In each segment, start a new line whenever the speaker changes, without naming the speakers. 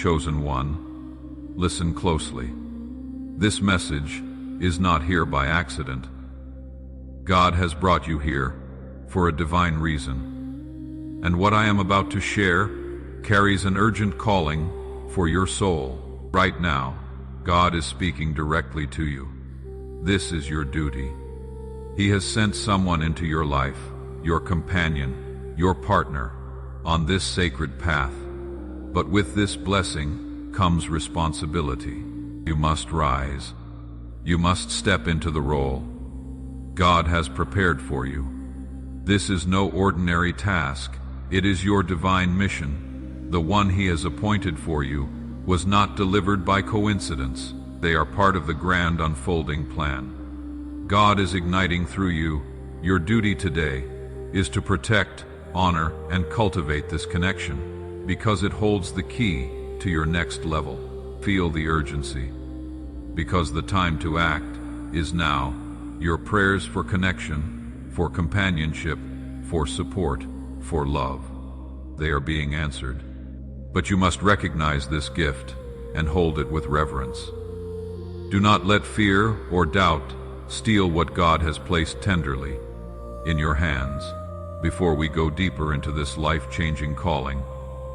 Chosen one, listen closely. This message is not here by accident. God has brought you here for a divine reason. And what I am about to share carries an urgent calling for your soul. Right now, God is speaking directly to you. This is your duty. He has sent someone into your life, your companion, your partner, on this sacred path. But with this blessing comes responsibility. You must rise. You must step into the role God has prepared for you. This is no ordinary task. It is your divine mission. The one He has appointed for you was not delivered by coincidence. They are part of the grand unfolding plan. God is igniting through you. Your duty today is to protect, honor, and cultivate this connection, because it holds the key to your next level. Feel the urgency, because the time to act is now. Your prayers for connection, for companionship, for support, for love, they are being answered. But you must recognize this gift and hold it with reverence. Do not let fear or doubt steal what God has placed tenderly in your hands. Before we go deeper into this life-changing calling,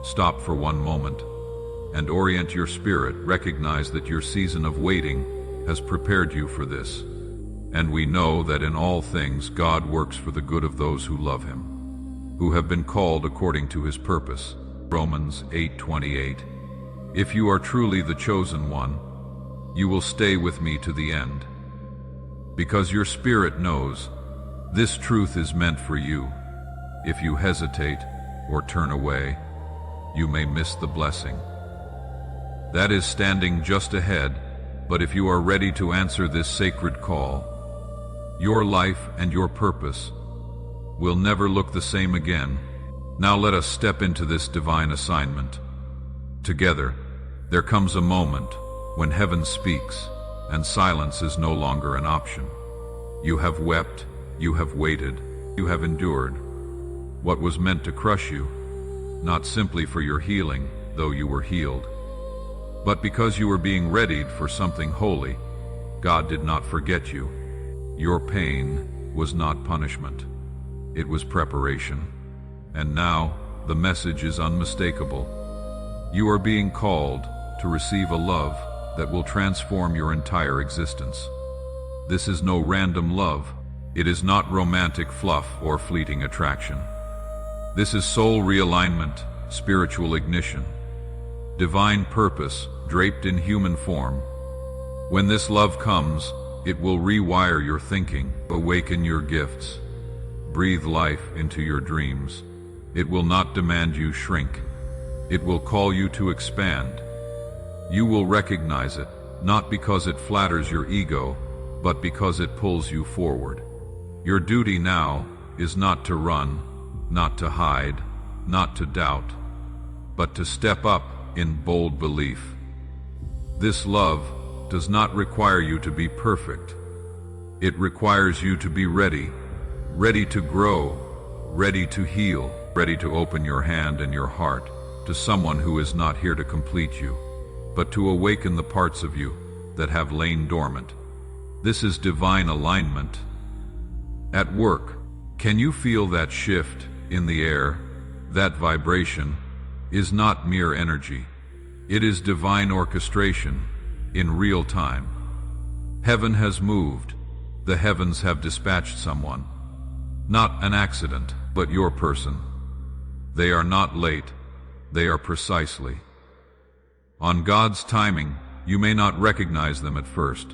stop for one moment and orient your spirit. Recognize that your season of waiting has prepared you for this. And we know that in all things God works for the good of those who love Him, who have been called according to His purpose. Romans 8:28. If you are truly the chosen one, you will stay with me to the end, because your spirit knows this truth is meant for you. If you hesitate or turn away, you may miss the blessing that is standing just ahead. But if you are ready to answer this sacred call, your life and your purpose will never look the same again. Now let us step into this divine assignment. Together, there comes a moment when heaven speaks and silence is no longer an option. You have wept, you have waited, you have endured what was meant to crush you, not simply for your healing, though you were healed, but because you were being readied for something holy. God did not forget you. Your pain was not punishment. It was preparation. And now, the message is unmistakable. You are being called to receive a love that will transform your entire existence. This is no random love. It is not romantic fluff or fleeting attraction. This is soul realignment, spiritual ignition, divine purpose draped in human form. When this love comes, it will rewire your thinking, awaken your gifts, breathe life into your dreams. It will not demand you shrink. It will call you to expand. You will recognize it, not because it flatters your ego, but because it pulls you forward. Your duty now is not to run, not to hide, not to doubt, but to step up in bold belief. This love does not require you to be perfect. It requires you to be ready, ready to grow, ready to heal, ready to open your hand and your heart to someone who is not here to complete you, but to awaken the parts of you that have lain dormant. This is divine alignment. At work, can you feel that shift in the air? That vibration is not mere energy. It is divine orchestration in real time. Heaven has moved. The heavens have dispatched someone. Not an accident, but your person. They are not late. They are precisely on God's timing. You may not recognize them at first.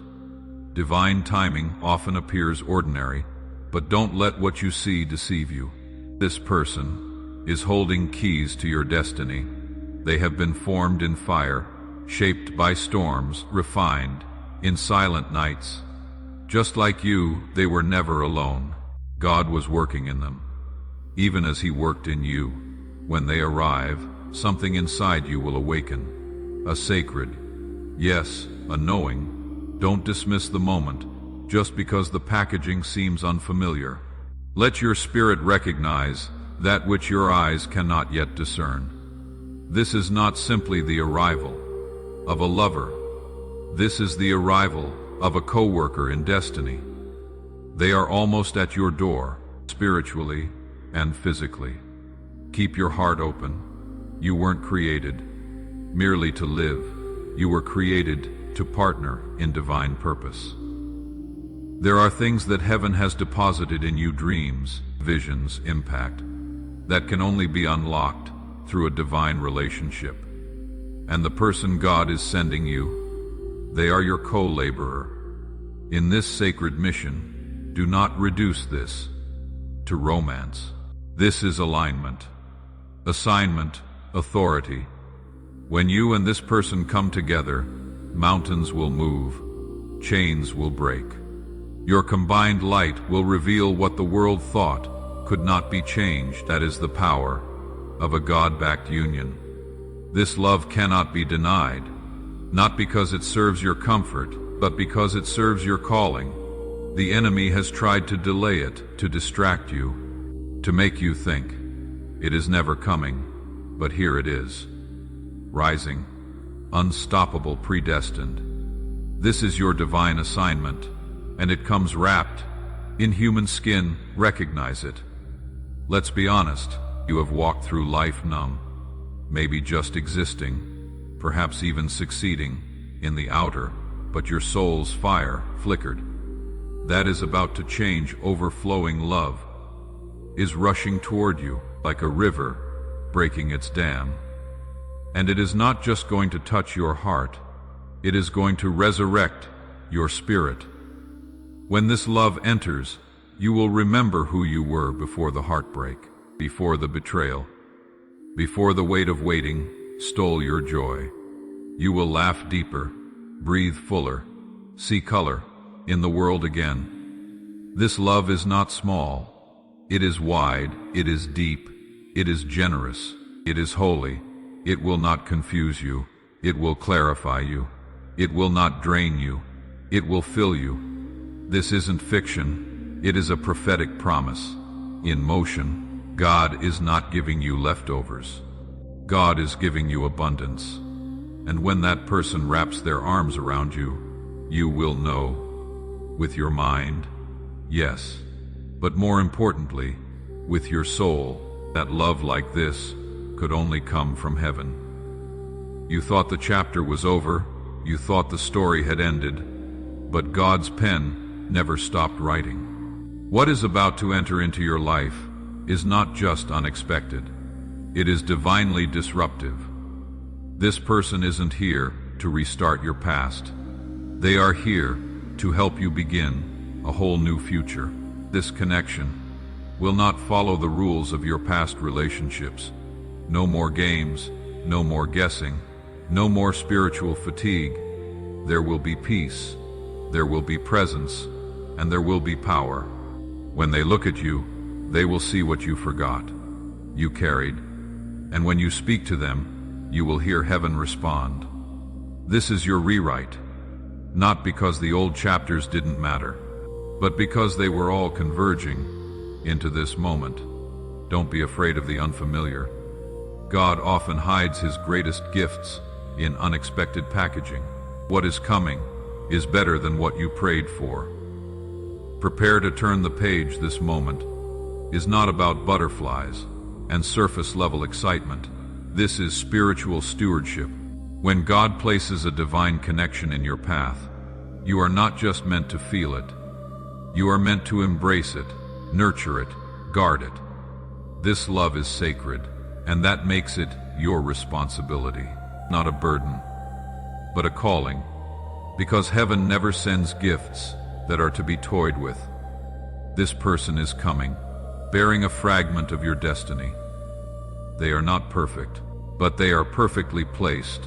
Divine timing often appears ordinary, but don't let what you see deceive you. This person is holding keys to your destiny. They have been formed in fire, shaped by storms, refined in silent nights. Just like you, they were never alone. God was working in them, even as He worked in you. When they arrive, something inside you will awaken. A sacred, yes, a knowing. Don't dismiss the moment just because the packaging seems unfamiliar. Let your spirit recognize that which your eyes cannot yet discern. This is not simply the arrival of a lover. This is the arrival of a co-worker in destiny. They are almost at your door, spiritually and physically. Keep your heart open. You weren't created merely to live. You were created to partner in divine purpose. There are things that heaven has deposited in you, dreams, visions, impact, that can only be unlocked through a divine relationship. And the person God is sending you, they are your co-laborer. In this sacred mission, do not reduce this to romance. This is alignment, assignment, authority. When you and this person come together, mountains will move, chains will break. Your combined light will reveal what the world thought could not be changed. That is the power of a God-backed union. This love cannot be denied, not because it serves your comfort, but because it serves your calling. The enemy has tried to delay it, to distract you, to make you think it is never coming, but here it is, rising, unstoppable, predestined. This is your divine assignment, and it comes wrapped in human skin. Recognize it. Let's be honest, you have walked through life numb, maybe just existing, perhaps even succeeding in the outer, but your soul's fire flickered. That is about to change. Overflowing love is rushing toward you like a river breaking its dam. And it is not just going to touch your heart, it is going to resurrect your spirit. When this love enters, you will remember who you were before the heartbreak, before the betrayal, before the weight of waiting stole your joy. You will laugh deeper, breathe fuller, see color in the world again. This love is not small. It is wide, it is deep, it is generous, it is holy. It will not confuse you, it will clarify you. It will not drain you, it will fill you. This isn't fiction, it is a prophetic promise. In motion, God is not giving you leftovers. God is giving you abundance. And when that person wraps their arms around you, you will know. With your mind, yes, but more importantly, with your soul, that love like this could only come from heaven. You thought the chapter was over, you thought the story had ended, but God's pen never stopped writing. What is about to enter into your life is not just unexpected, it is divinely disruptive. This person isn't here to restart your past. They are here to help you begin a whole new future. This connection will not follow the rules of your past relationships. No more games, no more guessing, no more spiritual fatigue. There will be peace, there will be presence, and there will be power. When they look at you, they will see what you forgot, you carried, and when you speak to them, you will hear heaven respond. This is your rewrite, not because the old chapters didn't matter, but because they were all converging into this moment. Don't be afraid of the unfamiliar. God often hides his greatest gifts in unexpected packaging. What is coming is better than what you prayed for. Prepare to turn the page. This moment is not about butterflies and surface-level excitement. This is spiritual stewardship. When God places a divine connection in your path, you are not just meant to feel it. You are meant to embrace it, nurture it, guard it. This love is sacred, and that makes it your responsibility, not a burden, but a calling, because heaven never sends gifts that are to be toyed with. This person is coming, bearing a fragment of your destiny. They are not perfect, but they are perfectly placed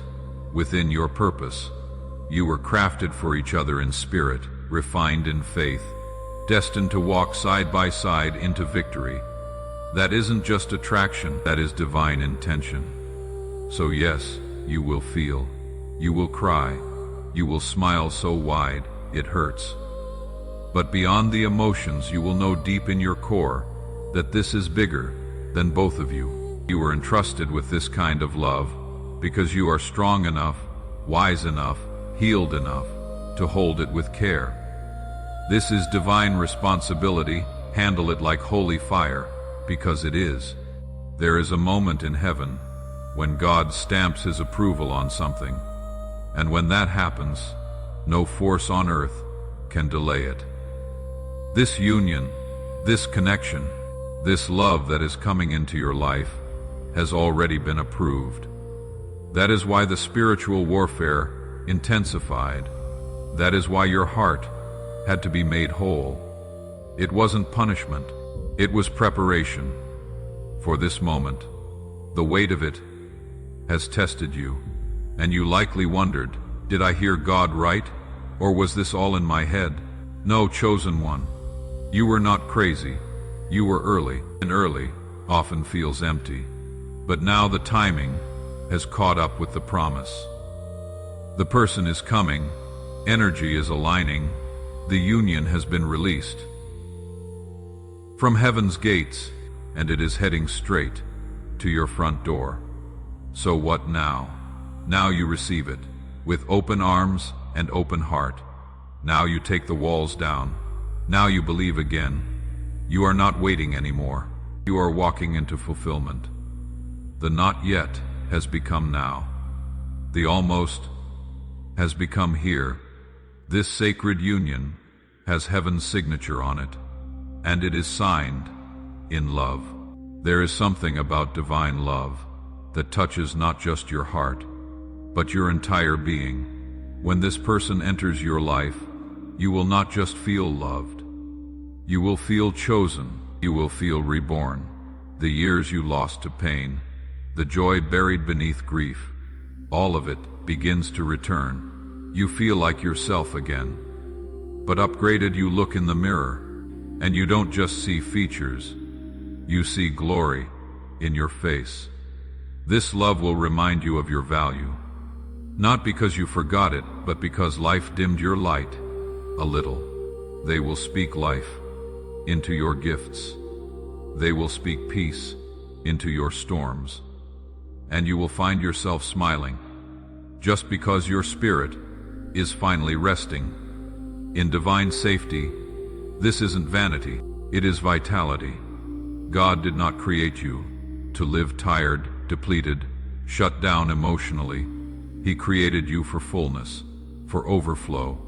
within your purpose. You were crafted for each other in spirit, refined in faith, destined to walk side by side into victory. That isn't just attraction, that is divine intention. So yes, you will feel, you will cry, you will smile so wide it hurts. But beyond the emotions, you will know deep in your core that this is bigger than both of you. You were entrusted with this kind of love because you are strong enough, wise enough, healed enough to hold it with care. This is divine responsibility. Handle it like holy fire, because it is. There is a moment in heaven when God stamps his approval on something, and when that happens, no force on earth can delay it. This union, this connection, this love that is coming into your life has already been approved. That is why the spiritual warfare intensified. That is why your heart had to be made whole. It wasn't punishment, it was preparation for this moment. The weight of it has tested you, and you likely wondered, did I hear God right? Or was this all in my head? No, chosen one. You were not crazy. You were early, and early often feels empty. But now the timing has caught up with the promise. The person is coming, energy is aligning, the union has been released from heaven's gates, and it is heading straight to your front door. So what now? Now you receive it with open arms and open heart. Now you take the walls down. Now you believe again. You are not waiting anymore. You are walking into fulfillment. The not yet has become now. The almost has become here. This sacred union has heaven's signature on it, and it is signed in love. There is something about divine love that touches not just your heart, but your entire being. When this person enters your life, you will not just feel loved. You will feel chosen. You will feel reborn. The years you lost to pain, the joy buried beneath grief, all of it begins to return. You feel like yourself again. But upgraded, you look in the mirror, and you don't just see features. You see glory in your face. This love will remind you of your value. Not because you forgot it, but because life dimmed your light a little. They will speak life into your gifts. They will speak peace into your storms. And you will find yourself smiling, just because your spirit is finally resting in divine safety. This isn't vanity, it is vitality. God did not create you to live tired, depleted, shut down emotionally. He created you for fullness, for overflow,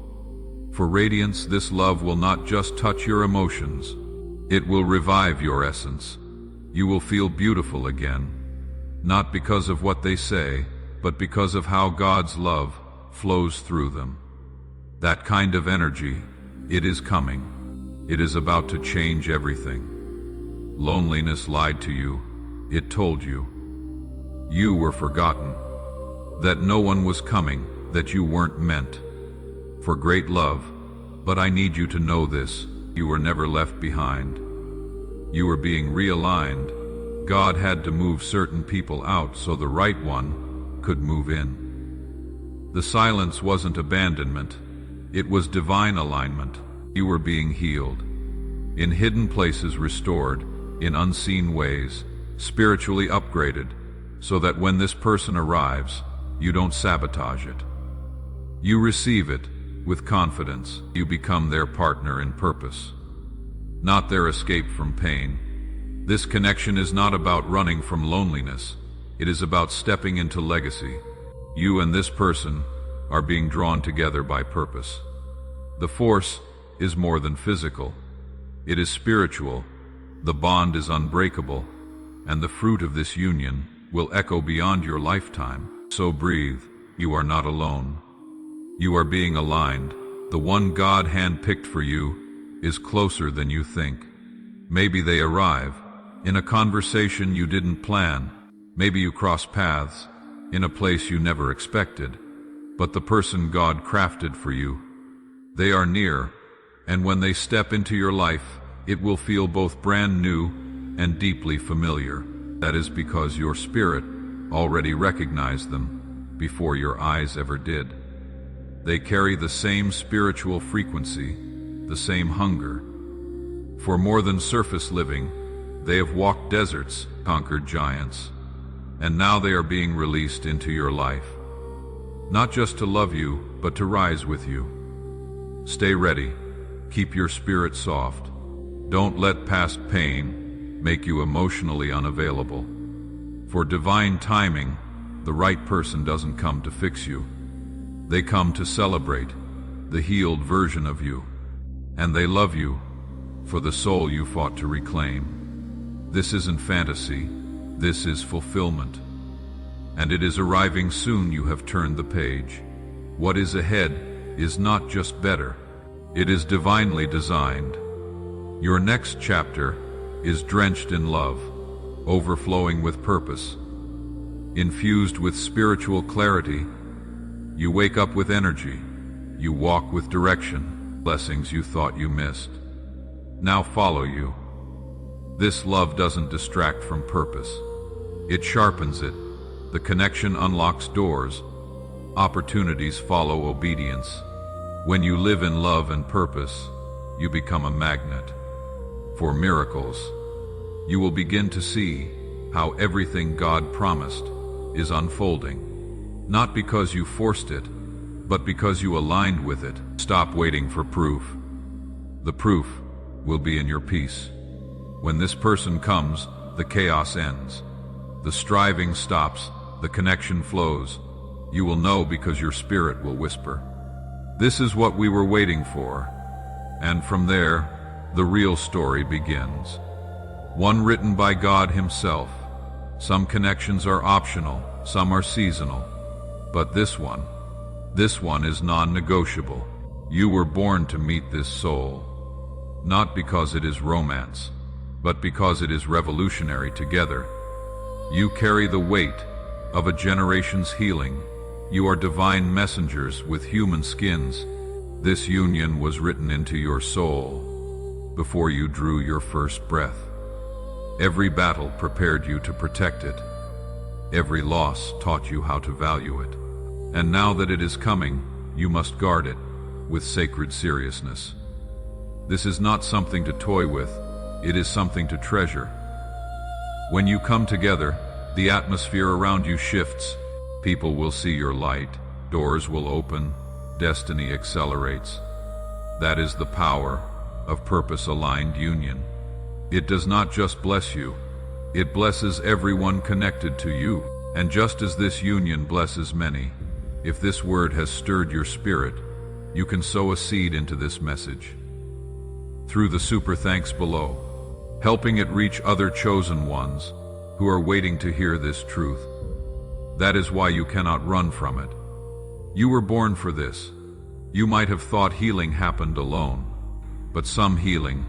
for radiance. This love will not just touch your emotions, it will revive your essence. You will feel beautiful again, not because of what they say, but because of how God's love flows through them. That kind of energy, it is coming. It is about to change everything. Loneliness lied to you. It told you you were forgotten, that no one was coming, that you weren't meant for great love. But I need you to know this: you were never left behind. You were being realigned. God had to move certain people out so the right one could move in. The silence wasn't abandonment, it was divine alignment. You were being healed, in hidden places restored, in unseen ways, spiritually upgraded, so that when this person arrives, you don't sabotage it. You receive it with confidence. You become their partner in purpose, not their escape from pain. This connection is not about running from loneliness. It is about stepping into legacy. You and this person are being drawn together by purpose. The force is more than physical. It is spiritual. The bond is unbreakable, and the fruit of this union will echo beyond your lifetime. So breathe. You are not alone. You are being aligned. The one God handpicked for you is closer than you think. Maybe they arrive in a conversation you didn't plan. Maybe you cross paths in a place you never expected. But the person God crafted for you, they are near, and when they step into your life, it will feel both brand new and deeply familiar. That is because your spirit already recognized them before your eyes ever did. They carry the same spiritual frequency, the same hunger for more than surface living. They have walked deserts, conquered giants, and now they are being released into your life. Not just to love you, but to rise with you. Stay ready. Keep your spirit soft. Don't let past pain make you emotionally unavailable. For divine timing, the right person doesn't come to fix you. They come to celebrate the healed version of you. And they love you for the soul you fought to reclaim. This isn't fantasy. This is fulfillment. And it is arriving soon. You have turned the page. What is ahead is not just better. It is divinely designed. Your next chapter is drenched in love, overflowing with purpose, infused with spiritual clarity. You wake up with energy. You walk with direction. Blessings you thought you missed now follow you. This love doesn't distract from purpose. It sharpens it. The connection unlocks doors. Opportunities follow obedience. When you live in love and purpose, you become a magnet for miracles. You will begin to see how everything God promised is unfolding. Not because you forced it, but because you aligned with it. Stop waiting for proof. The proof will be in your peace. When this person comes, the chaos ends. The striving stops. The connection flows. You will know because your spirit will whisper, "This is what we were waiting for." And from there, the real story begins. One written by God Himself. Some connections are optional, some are seasonal. But this one is non-negotiable. You were born to meet this soul. Not because it is romance, but because it is revolutionary together. You carry the weight of a generation's healing. You are divine messengers with human skins. This union was written into your soul before you drew your first breath. Every battle prepared you to protect it. Every loss taught you how to value it. And now that it is coming, you must guard it with sacred seriousness. This is not something to toy with. It is something to treasure. When you come together, the atmosphere around you shifts. People will see your light. Doors will open. Destiny accelerates. That is the power of purpose-aligned union. It does not just bless you. It blesses everyone connected to you. And just as this union blesses many, if this word has stirred your spirit, you can sow a seed into this message through the super thanks below, helping it reach other chosen ones who are waiting to hear this truth. That is why you cannot run from it. You were born for this. You might have thought healing happened alone, but some healing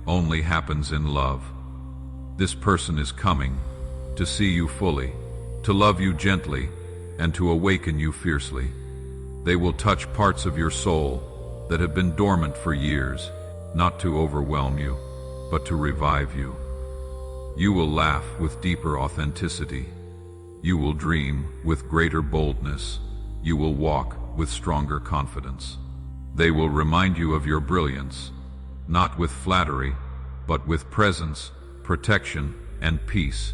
only happens in love. This person is coming to see you fully, to love you gently, and to awaken you fiercely. They will touch parts of your soul that have been dormant for years, not to overwhelm you, but to revive you. You will laugh with deeper authenticity. You will dream with greater boldness. You will walk with stronger confidence. They will remind you of your brilliance, not with flattery, but with presence, protection, and peace.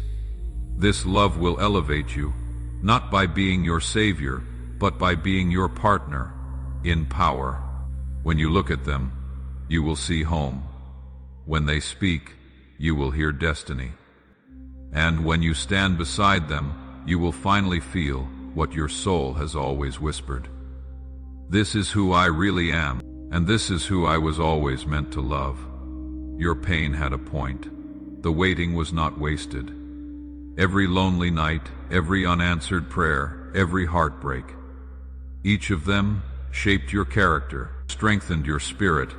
This love will elevate you, not by being your savior, but by being your partner in power. When you look at them, you will see home. When they speak, you will hear destiny. And when you stand beside them, you will finally feel what your soul has always whispered. This is who I really am, and this is who I was always meant to love. Your pain had a point. The waiting was not wasted. Every lonely night, every unanswered prayer, every heartbreak, each of them shaped your character, strengthened your spirit,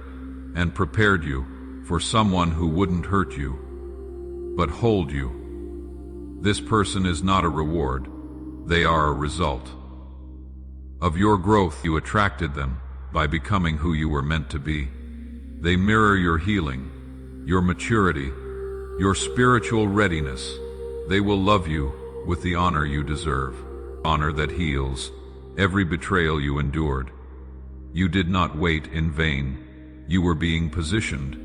and prepared you for someone who wouldn't hurt you, but hold you. This person is not a reward. They are a result of your growth. You attracted them by becoming who you were meant to be. They mirror your healing, your maturity, your spiritual readiness. They will love you with the honor you deserve, honor that heals every betrayal you endured. You did not wait in vain. You were being positioned.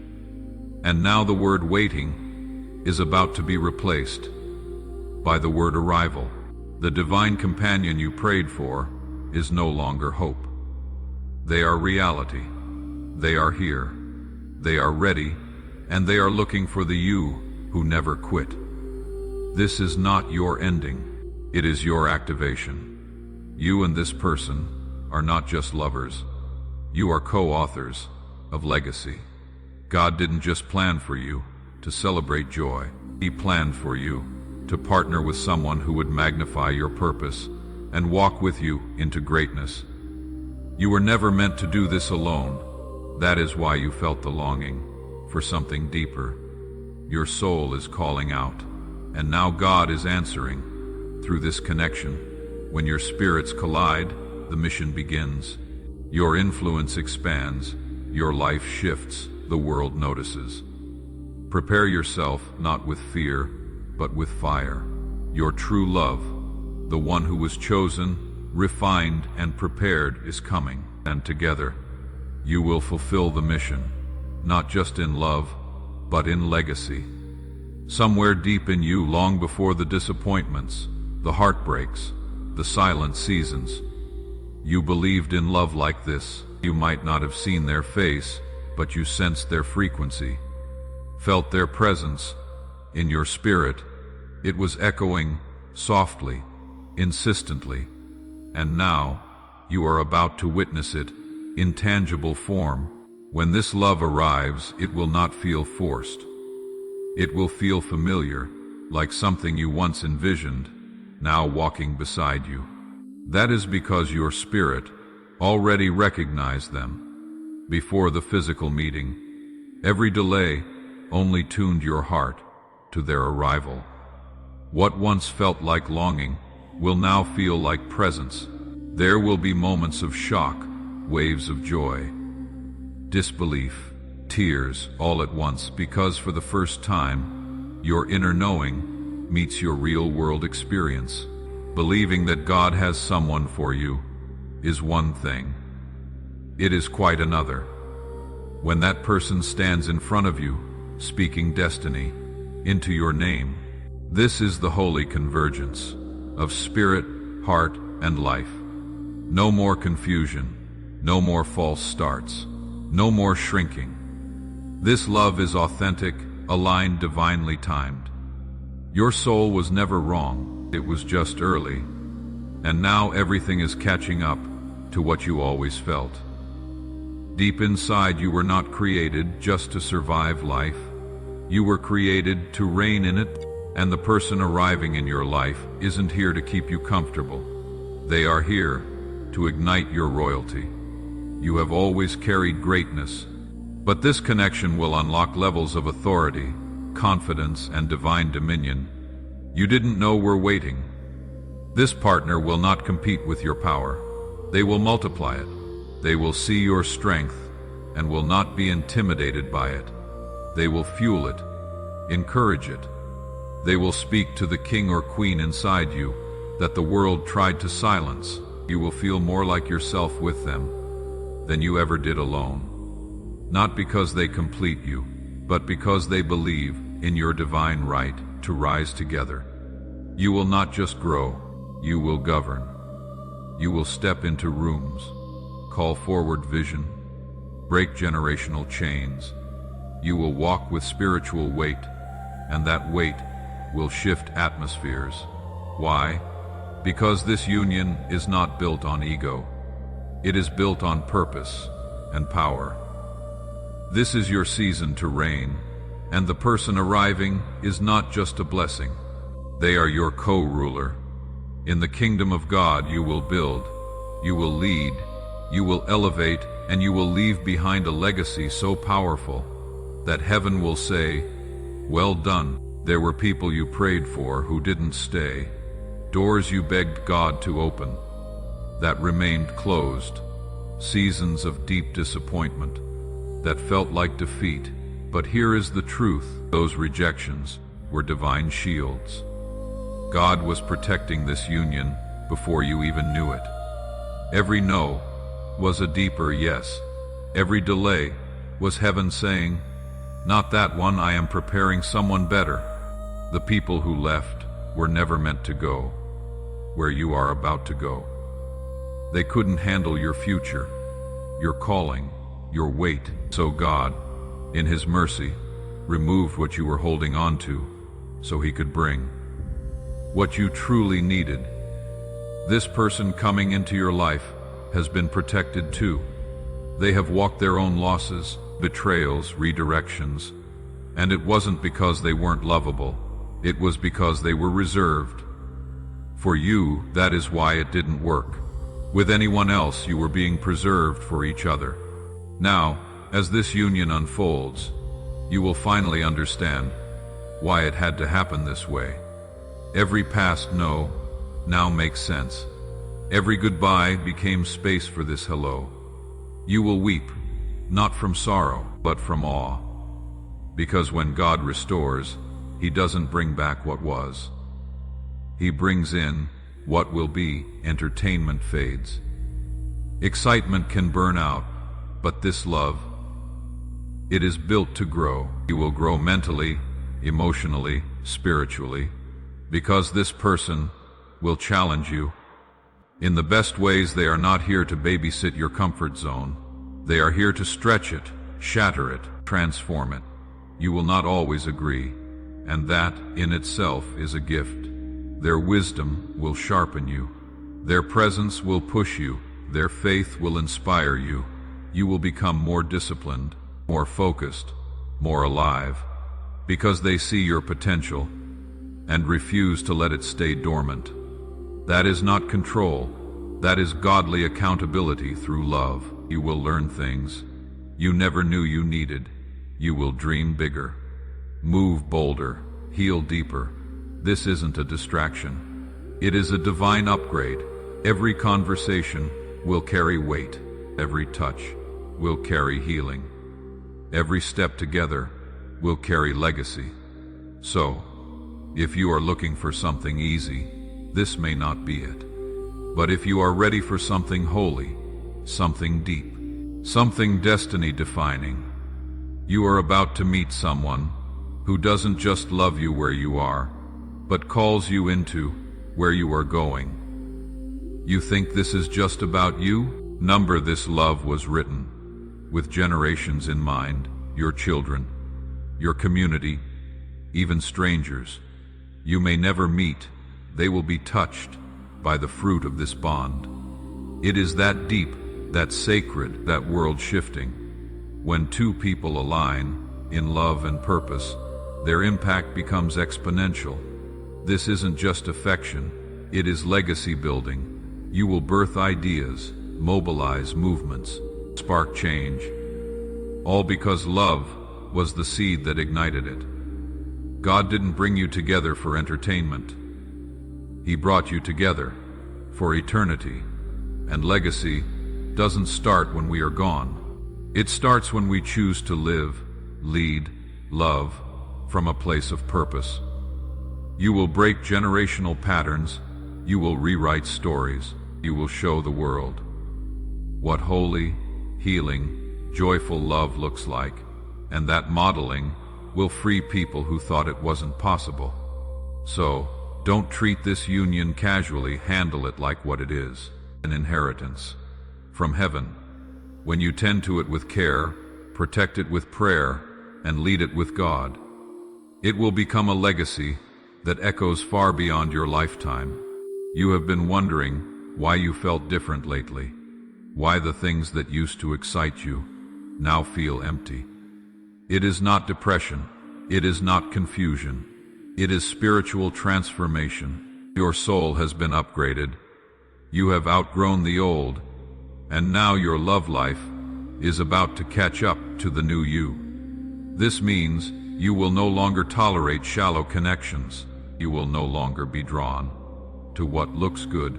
And now the word waiting is about to be replaced by the word arrival. The divine companion you prayed for is no longer hope. They are reality. They are here. They are ready, and they are looking for the you who never quit. This is not your ending. It is your activation. You and this person are not just lovers. You are co-authors of legacy. God didn't just plan for you to celebrate joy. He planned for you to partner with someone who would magnify your purpose and walk with you into greatness. You were never meant to do this alone. That is why you felt the longing for something deeper. Your soul is calling out, and now God is answering through this connection. When your spirits collide, the mission begins. Your influence expands, your life shifts, the world notices. Prepare yourself not with fear, but with fire. Your true love, the one who was chosen, refined, and prepared, is coming, and together you will fulfill the mission, not just in love, but in legacy. Somewhere deep in you, long before the disappointments, the heartbreaks, the silent seasons, you believed in love like this. You might not have seen their face, but you sensed their frequency, felt their presence in your spirit. It was echoing softly, insistently, and now you are about to witness it in tangible form. When this love arrives, it will not feel forced. It will feel familiar, like something you once envisioned, now walking beside you. That is because your spirit already recognized them before the physical meeting. Every delay only tuned your heart to their arrival. What once felt like longing will now feel like presence. There will be moments of shock, waves of joy, disbelief, tears, all at once, because for the first time, your inner knowing meets your real-world experience. Believing that God has someone for you is one thing. It is quite another when that person stands in front of you, speaking destiny into your name. This is the holy convergence of spirit, heart, and life. No more confusion, no more false starts, no more shrinking. This love is authentic, aligned, divinely timed. Your soul was never wrong, it was just early. And now everything is catching up to what you always felt. Deep inside, you were not created just to survive life. You were created to reign in it, and the person arriving in your life isn't here to keep you comfortable. They are here to ignite your royalty. You have always carried greatness, but this connection will unlock levels of authority, confidence, and divine dominion you didn't know were waiting. This partner will not compete with your power. They will multiply it. They will see your strength and will not be intimidated by it. They will fuel it, encourage it. They will speak to the king or queen inside you that the world tried to silence. You will feel more like yourself with them than you ever did alone. Not because they complete you, but because they believe in your divine right to rise together. You will not just grow, you will govern. You will step into rooms, call forward vision, break generational chains. You will walk with spiritual weight, and that weight will shift atmospheres. Why? Because this union is not built on ego. It is built on purpose and power. This is your season to reign, and the person arriving is not just a blessing. They are your co-ruler. In the kingdom of God you will build, you will lead, you will elevate, and you will leave behind a legacy so powerful that heaven will say, "Well done." There were people you prayed for who didn't stay, doors you begged God to open that remained closed, seasons of deep disappointment that felt like defeat. But here is the truth: those rejections were divine shields. God was protecting this union before you even knew it. Every no was a deeper yes. Every delay was heaven saying, "Not that one, I am preparing someone better." The people who left were never meant to go where you are about to go. They couldn't handle your future, your calling, your weight. So God, in His mercy, removed what you were holding on to so He could bring what you truly needed. This person coming into your life has been protected too. They have walked their own losses, betrayals, redirections, and it wasn't because they weren't lovable. It was because they were reserved. For you, that is why it didn't work. With anyone else, you were being preserved for each other. Now, as this union unfolds, you will finally understand why it had to happen this way. Every past no now makes sense. Every goodbye became space for this hello. You will weep, not from sorrow, but from awe. Because when God restores, He doesn't bring back what was. He brings in what will be. Entertainment fades. Excitement can burn out, but this love, it is built to grow. You will grow mentally, emotionally, spiritually, because this person will challenge you. In the best ways, they are not here to babysit your comfort zone. They are here to stretch it, shatter it, transform it. You will not always agree, and that in itself is a gift. Their wisdom will sharpen you. Their presence will push you. Their faith will inspire you. You will become more disciplined, more focused, more alive, because they see your potential and refuse to let it stay dormant. That is not control. That is godly accountability through love. You will learn things you never knew you needed. You will dream bigger, move bolder, heal deeper. This isn't a distraction. It is a divine upgrade. Every conversation will carry weight. Every touch will carry healing. Every step together will carry legacy. So, if you are looking for something easy, this may not be it. But if you are ready for something holy, something deep, something destiny-defining, you are about to meet someone who doesn't just love you where you are, but calls you into where you are going. You think this is just about you? Number this love was written with generations in mind, your children, your community, even strangers you may never meet. They will be touched by the fruit of this bond. It is that deep, that sacred, that world-shifting. When two people align in love and purpose, their impact becomes exponential. This isn't just affection, it is legacy building. You will birth ideas, mobilize movements, spark change, all because love was the seed that ignited it. God didn't bring you together for entertainment. He brought you together for eternity. And legacy doesn't start when we are gone. It starts when we choose to live, lead, love from a place of purpose. You will break generational patterns. You will rewrite stories. You will show the world what holy, healing, joyful love looks like. And that modeling will free people who thought it wasn't possible. So, don't treat this union casually. Handle it like what it is, an inheritance from heaven. When you tend to it with care, protect it with prayer, and lead it with God, it will become a legacy that echoes far beyond your lifetime. You have been wondering why you felt different lately, why the things that used to excite you now feel empty. It is not depression. It is not confusion. It is spiritual transformation. Your soul has been upgraded. You have outgrown the old, and now your love life is about to catch up to the new you. This means you will no longer tolerate shallow connections. You will no longer be drawn to what looks good.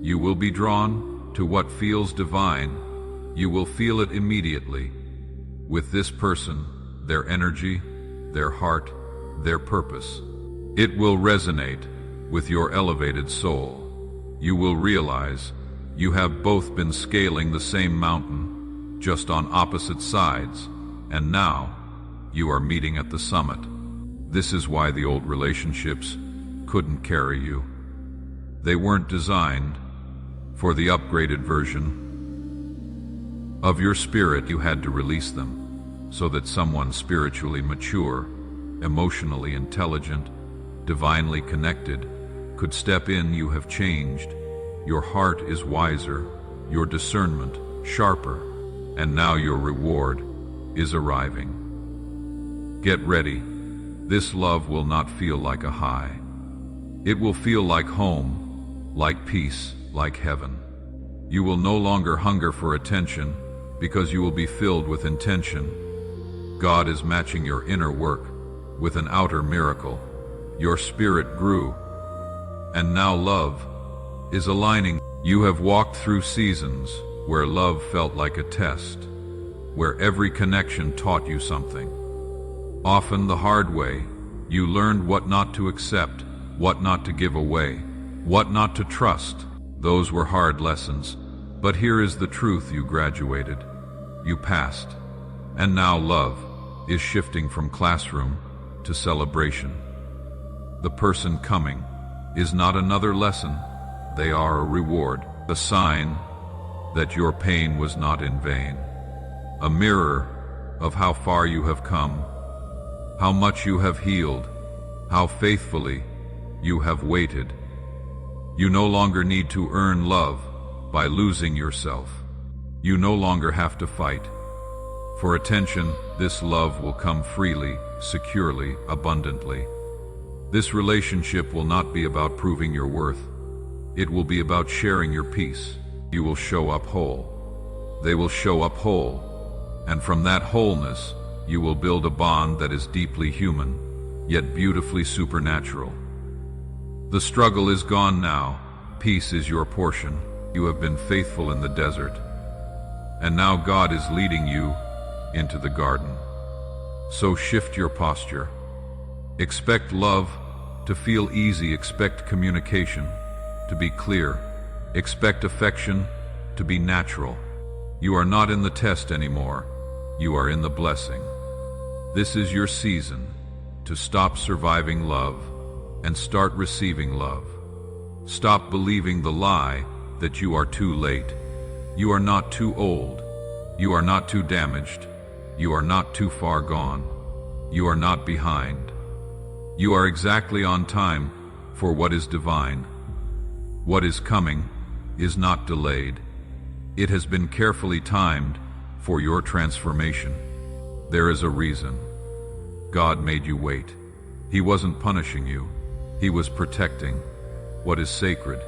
You will be drawn to what feels divine. You will feel it immediately. With this person, their energy, their heart, their purpose, it will resonate with your elevated soul. You will realize you have both been scaling the same mountain, just on opposite sides, and now you are meeting at the summit. This is why the old relationships couldn't carry you. They weren't designed for the upgraded version of your spirit. You had to release them so that someone spiritually mature, emotionally intelligent, divinely connected could step in. You have changed. Your heart is wiser, your discernment sharper, and now your reward is arriving. Get ready. This love will not feel like a high. It will feel like home, like peace, like heaven. You will no longer hunger for attention because you will be filled with intention. God is matching your inner work with an outer miracle. Your spirit grew, and now love is aligning. You have walked through seasons where love felt like a test, where every connection taught you something. Often the hard way, you learned what not to accept, what not to give away, what not to trust. Those were hard lessons, but here is the truth: you graduated, you passed, and now love is shifting from classroom to celebration. The person coming is not another lesson, they are a reward, a sign that your pain was not in vain, a mirror of how far you have come, how much you have healed, how faithfully you have waited. You no longer need to earn love by losing yourself. You no longer have to fight for attention. This love will come freely, securely, abundantly. This relationship will not be about proving your worth. It will be about sharing your peace. You will show up whole. They will show up whole. And from that wholeness, you will build a bond that is deeply human, yet beautifully supernatural. The struggle is gone now. Peace is your portion. You have been faithful in the desert, and now God is leading you into the garden. So shift your posture. Expect love to feel easy. Expect communication to be clear. Expect affection to be natural. You are not in the test anymore. You are in the blessing. This is your season to stop surviving love and start receiving love. Stop believing the lie that you are too late. You are not too old. You are not too damaged. You are not too far gone. You are not behind. You are exactly on time for what is divine. What is coming is not delayed. It has been carefully timed for your transformation. There is a reason. God made you wait. He wasn't punishing you. He was protecting what is sacred.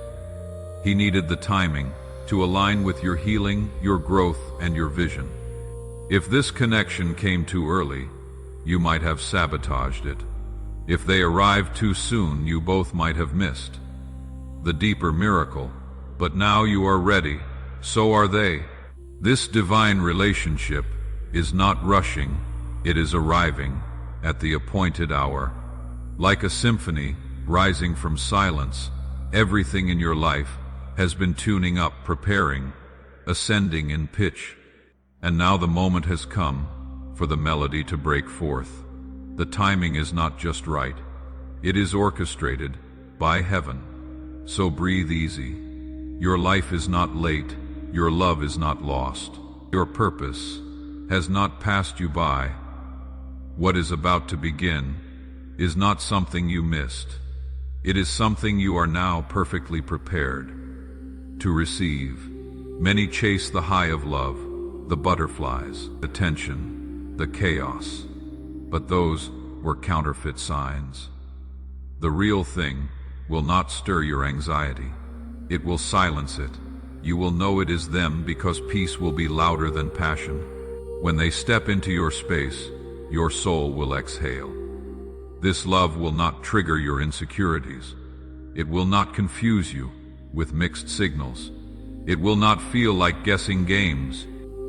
He needed the timing to align with your healing, your growth, and your vision. If this connection came too early, you might have sabotaged it. If they arrived too soon, you both might have missed the deeper miracle. But now you are ready, so are they. This divine relationship is not rushing, it is arriving at the appointed hour. Like a symphony rising from silence, everything in your life has been tuning up, preparing, ascending in pitch. And now the moment has come for the melody to break forth. The timing is not just right, it is orchestrated by heaven. So breathe easy. Your life is not late, your love is not lost. Your purpose has not passed you by. What is about to begin is not something you missed. It is something you are now perfectly prepared to receive. Many chase the high of love, the butterflies, the tension, the chaos. But those were counterfeit signs. The real thing will not stir your anxiety. It will silence it. You will know it is them because peace will be louder than passion. When they step into your space, your soul will exhale. This love will not trigger your insecurities. It will not confuse you with mixed signals. It will not feel like guessing games.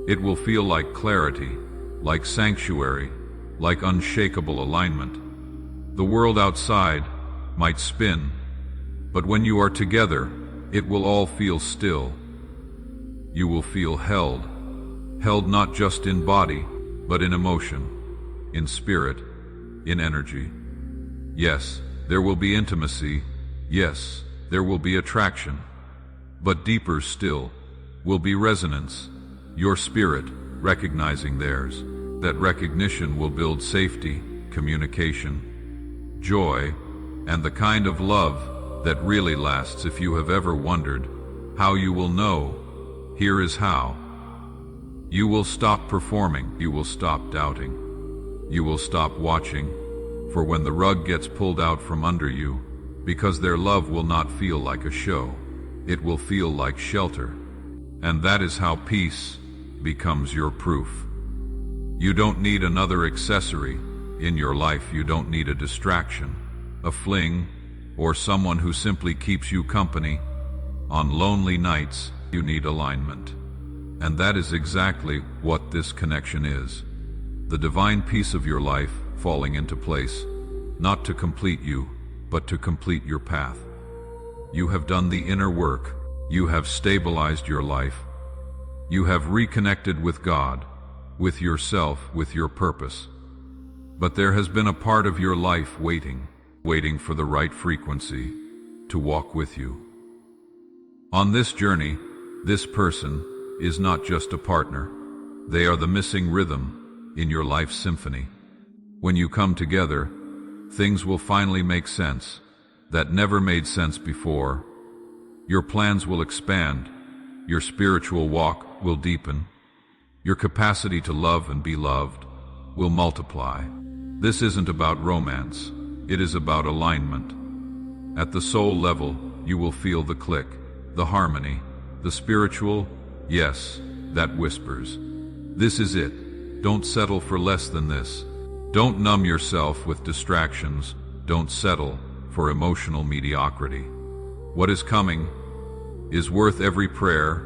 It will feel like clarity, like sanctuary, like unshakable alignment. The world outside might spin, but when you are together, it will all feel still. You will feel held not just in body, but in emotion, in spirit, in energy. Yes, there will be intimacy. Yes, there will be attraction. But deeper still will be resonance, your spirit recognizing theirs. That recognition will build safety, communication, joy, and the kind of love that really lasts. If you have ever wondered how you will know, here is how. You will stop performing. You will stop doubting. You will stop watching for when the rug gets pulled out from under you, because their love will not feel like a show. It will feel like shelter. And that is how peace becomes your proof. You don't need another accessory in your life. You don't need a distraction, a fling, or someone who simply keeps you company. On lonely nights, you need alignment. And that is exactly what this connection is. The divine peace of your life falling into place, not to complete you, but to complete your path. You have done the inner work. You have stabilized your life. You have reconnected with God, with yourself, with your purpose. But there has been a part of your life waiting for the right frequency to walk with you. On this journey, this person is not just a partner. They are the missing rhythm in your life's symphony. When you come together, things will finally make sense that never made sense before. Your plans will expand. Your spiritual walk will deepen. Your capacity to love and be loved will multiply. This isn't about romance. It is about alignment. At the soul level, you will feel the click, the harmony, the spiritual yes that whispers, "This is it." Don't settle for less than this. Don't numb yourself with distractions. Don't settle for emotional mediocrity. What is coming is worth every prayer,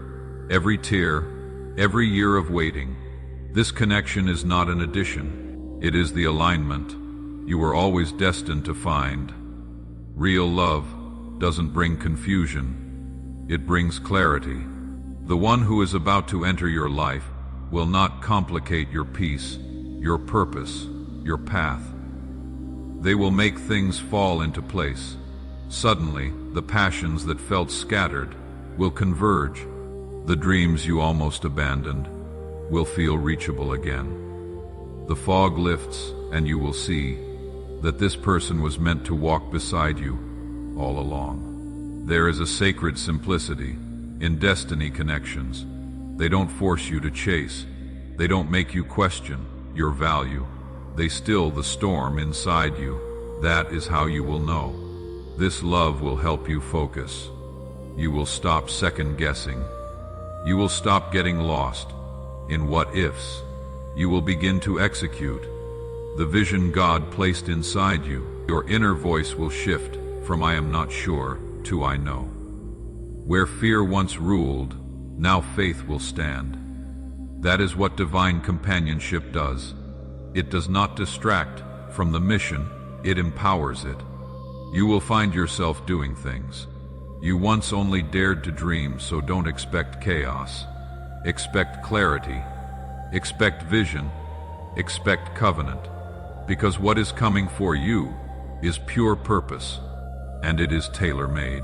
every tear, every year of waiting. This connection is not an addition. It is the alignment you were always destined to find. Real love doesn't bring confusion. It brings clarity. The one who is about to enter your life will not complicate your peace, your purpose, your path. They will make things fall into place. Suddenly, the passions that felt scattered will converge. The dreams you almost abandoned will feel reachable again. The fog lifts, and you will see that this person was meant to walk beside you all along. There is a sacred simplicity in destiny connections. They don't force you to chase. They don't make you question your value. They still the storm inside you. That is how you will know. This love will help you focus. You will stop second-guessing. You will stop getting lost in what-ifs. You will begin to execute the vision God placed inside you. Your inner voice will shift from "I am not sure" to "I know." Where fear once ruled, now faith will stand. That is what divine companionship does. It does not distract from the mission, it empowers it. You will find yourself doing things you once only dared to dream, so don't expect chaos. Expect clarity. Expect vision. Expect covenant. Because what is coming for you is pure purpose, and it is tailor-made.